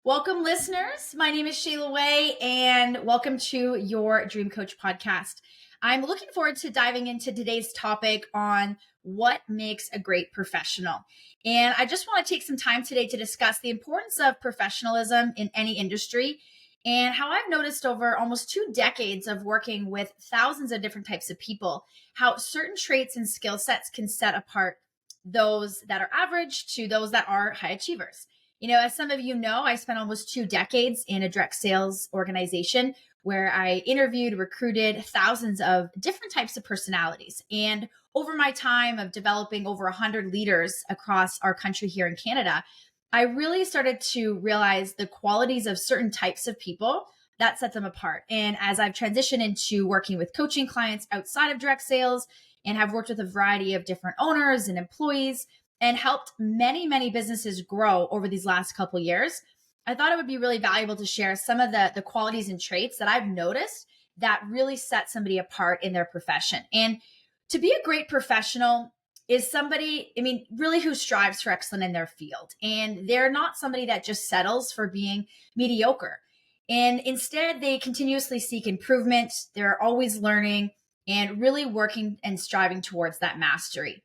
Welcome, listeners. My name is Shayla Way, and welcome to your Dream Coach podcast. I'm looking forward to diving into today's topic on what makes a great professional. And I just want to take some time today to discuss the importance of professionalism in any industry and how I've noticed over almost 2 decades of working with thousands of different types of people, how certain traits and skill sets can set apart those that are average to those that are high achievers. As some of you know, I spent almost 2 decades in a direct sales organization where I interviewed, recruited thousands of different types of personalities. And over my time of developing over 100 leaders across our country here in Canada, I really started to realize the qualities of certain types of people that set them apart. And as I've transitioned into working with coaching clients outside of direct sales and have worked with a variety of different owners and employees, and helped many, many businesses grow over these last couple of years, I thought it would be really valuable to share some of the qualities and traits that I've noticed that really set somebody apart in their profession. And to be a great professional is somebody, really who strives for excellence in their field. And they're not somebody that just settles for being mediocre. And instead, they continuously seek improvement. They're always learning and really working and striving towards that mastery.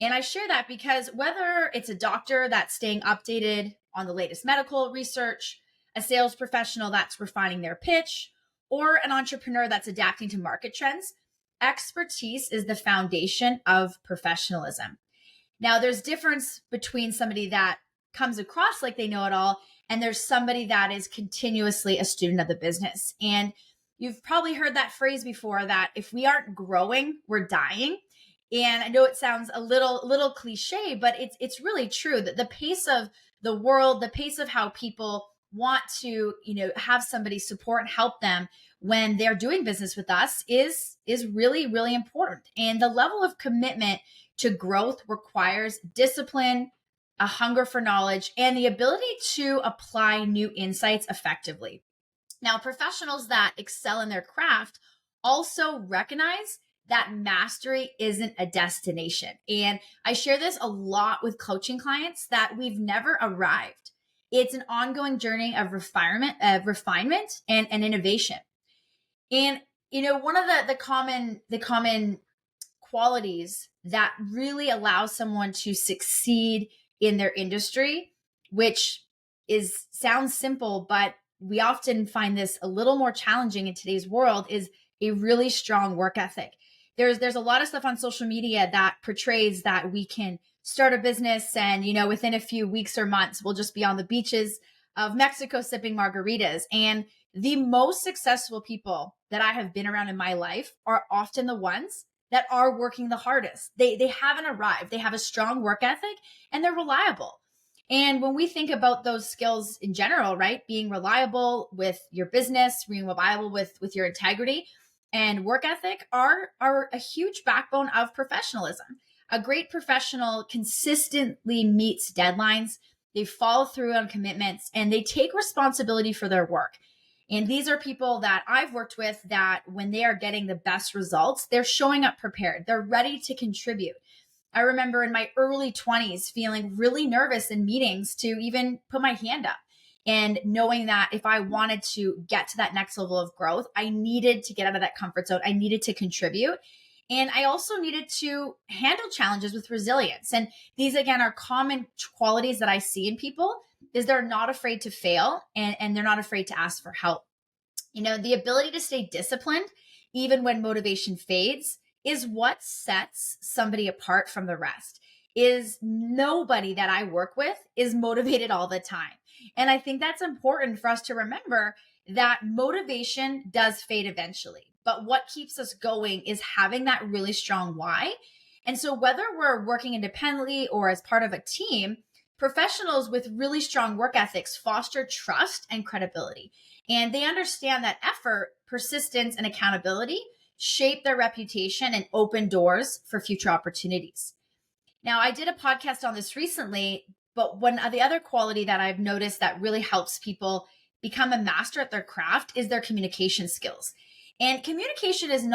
And I share that because whether it's a doctor that's staying updated on the latest medical research, a sales professional that's refining their pitch, or an entrepreneur that's adapting to market trends, expertise is the foundation of professionalism. Now, there's difference between somebody that comes across like they know it all, and there's somebody that is continuously a student of the business. And you've probably heard that phrase before, that if we aren't growing, we're dying. And I know it sounds a little cliche, but it's really true that the pace of the world, the pace of how people want to, have somebody support and help them when they're doing business with us is really, really important. And the level of commitment to growth requires discipline, a hunger for knowledge, and the ability to apply new insights effectively. Now, professionals that excel in their craft also recognize that mastery isn't a destination. And I share this a lot with coaching clients, that we've never arrived. It's an ongoing journey of refinement and innovation. And one of the common qualities that really allows someone to succeed in their industry, which sounds simple, but we often find this a little more challenging in today's world, is a really strong work ethic. There's a lot of stuff on social media that portrays that we can start a business and, within a few weeks or months, we'll just be on the beaches of Mexico sipping margaritas. And the most successful people that I have been around in my life are often the ones that are working the hardest. They haven't arrived. They have a strong work ethic and they're reliable. And when we think about those skills in general, right, being reliable with your business, being reliable with your integrity and work ethic are a huge backbone of professionalism. A great professional consistently meets deadlines, they follow through on commitments, and they take responsibility for their work. And these are people that I've worked with that when they are getting the best results, they're showing up prepared. They're ready to contribute. I remember in my early 20s feeling really nervous in meetings to even put my hand up, and knowing that if I wanted to get to that next level of growth, I needed to get out of that comfort zone. I needed to contribute. And I also needed to handle challenges with resilience. And these, again, are common qualities that I see in people, is they're not afraid to fail and they're not afraid to ask for help. The ability to stay disciplined, even when motivation fades, is what sets somebody apart from the rest. Is nobody that I work with is motivated all the time. And I think that's important for us to remember, that motivation does fade eventually. But what keeps us going is having that really strong why. And so whether we're working independently or as part of a team, professionals with really strong work ethics foster trust and credibility. And they understand that effort, persistence, and accountability shape their reputation and open doors for future opportunities. Now, I did a podcast on this recently, but one of the other quality that I've noticed that really helps people become a master at their craft is their communication skills. And communication is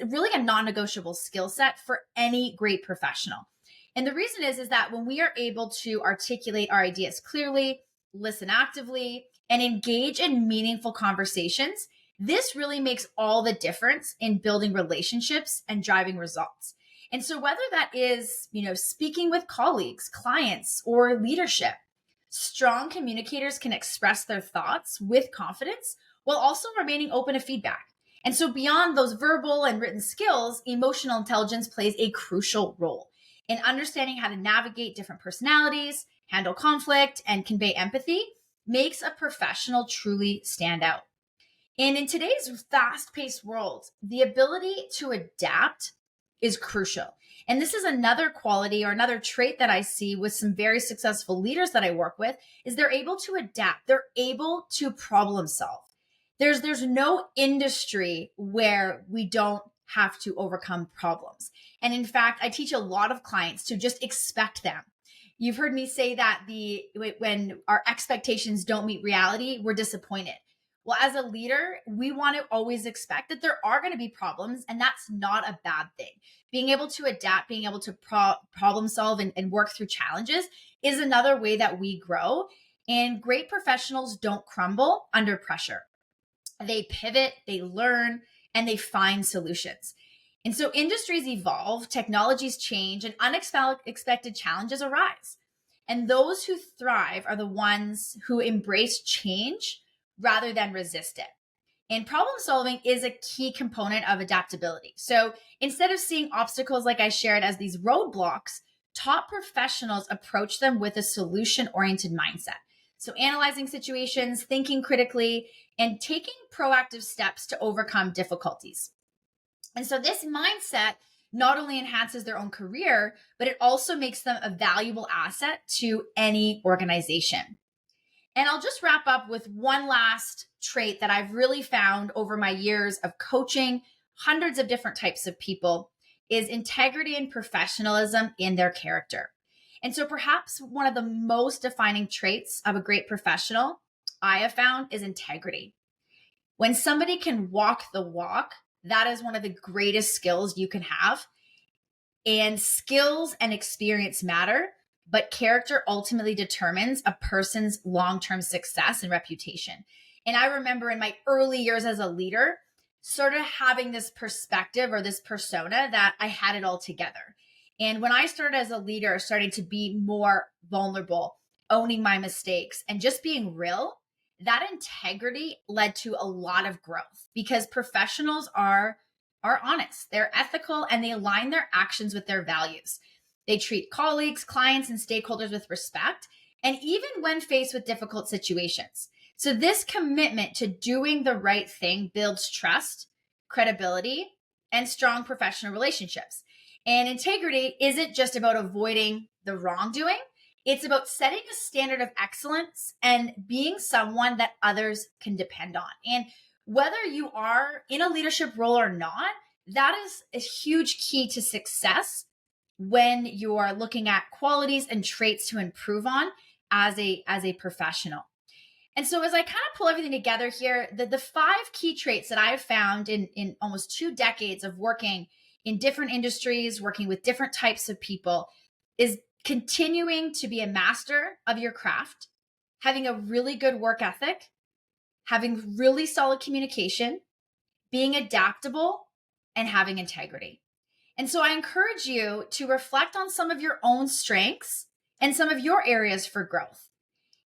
really a non-negotiable skill set for any great professional. And the reason is that when we are able to articulate our ideas clearly, listen actively, and engage in meaningful conversations, this really makes all the difference in building relationships and driving results. And so whether that is, speaking with colleagues, clients, or leadership, strong communicators can express their thoughts with confidence while also remaining open to feedback. And so beyond those verbal and written skills, emotional intelligence plays a crucial role in understanding how to navigate different personalities, handle conflict, and convey empathy makes a professional truly stand out. And in today's fast-paced world, the ability to adapt is crucial. And this is another quality or another trait that I see with some very successful leaders that I work with is they're able to adapt. They're able to problem solve. There's no industry where we don't have to overcome problems. And in fact, I teach a lot of clients to just expect them. You've heard me say that when our expectations don't meet reality, we're disappointed. Well, as a leader, we want to always expect that there are going to be problems, and that's not a bad thing. Being able to adapt, being able to problem solve and work through challenges is another way that we grow. And great professionals don't crumble under pressure. They pivot, they learn, and they find solutions. And so industries evolve, technologies change, and unexpected challenges arise. And those who thrive are the ones who embrace change rather than resist it. And problem solving is a key component of adaptability. So instead of seeing obstacles like I shared as these roadblocks, top professionals approach them with a solution-oriented mindset. So analyzing situations, thinking critically, and taking proactive steps to overcome difficulties. And so this mindset not only enhances their own career, but it also makes them a valuable asset to any organization. And I'll just wrap up with one last trait that I've really found over my years of coaching hundreds of different types of people is integrity and professionalism in their character. And so perhaps one of the most defining traits of a great professional I have found is integrity. When somebody can walk the walk, that is one of the greatest skills you can have. And skills and experience matter, but character ultimately determines a person's long-term success and reputation. And I remember in my early years as a leader, sort of having this perspective or this persona that I had it all together. And when I started as a leader, starting to be more vulnerable, owning my mistakes, and just being real, that integrity led to a lot of growth because professionals are honest, they're ethical, and they align their actions with their values. They treat colleagues, clients, and stakeholders with respect, and even when faced with difficult situations. So this commitment to doing the right thing builds trust, credibility, and strong professional relationships. And integrity isn't just about avoiding the wrongdoing. It's about setting a standard of excellence and being someone that others can depend on. And whether you are in a leadership role or not, that is a huge key to success when you're looking at qualities and traits to improve on as a professional. And so as I kind of pull everything together here, the 5 key traits that I've found in almost 2 decades of working in different industries, working with different types of people, is continuing to be a master of your craft, having a really good work ethic, having really solid communication, being adaptable, and having integrity. And so I encourage you to reflect on some of your own strengths and some of your areas for growth.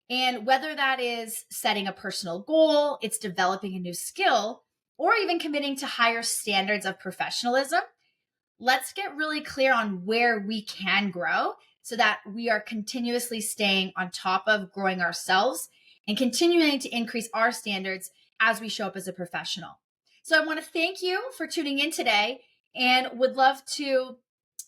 And whether that is setting a personal goal, it's developing a new skill, or even committing to higher standards of professionalism, let's get really clear on where we can grow so that we are continuously staying on top of growing ourselves and continuing to increase our standards as we show up as a professional. So I want to thank you for tuning in today and would love to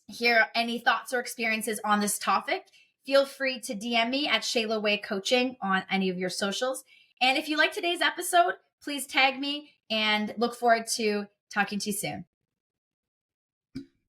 hear any thoughts or experiences on this topic. Feel free to DM me at Shayla Way Coaching on any of your socials. And if you like today's episode, please tag me and look forward to talking to you soon.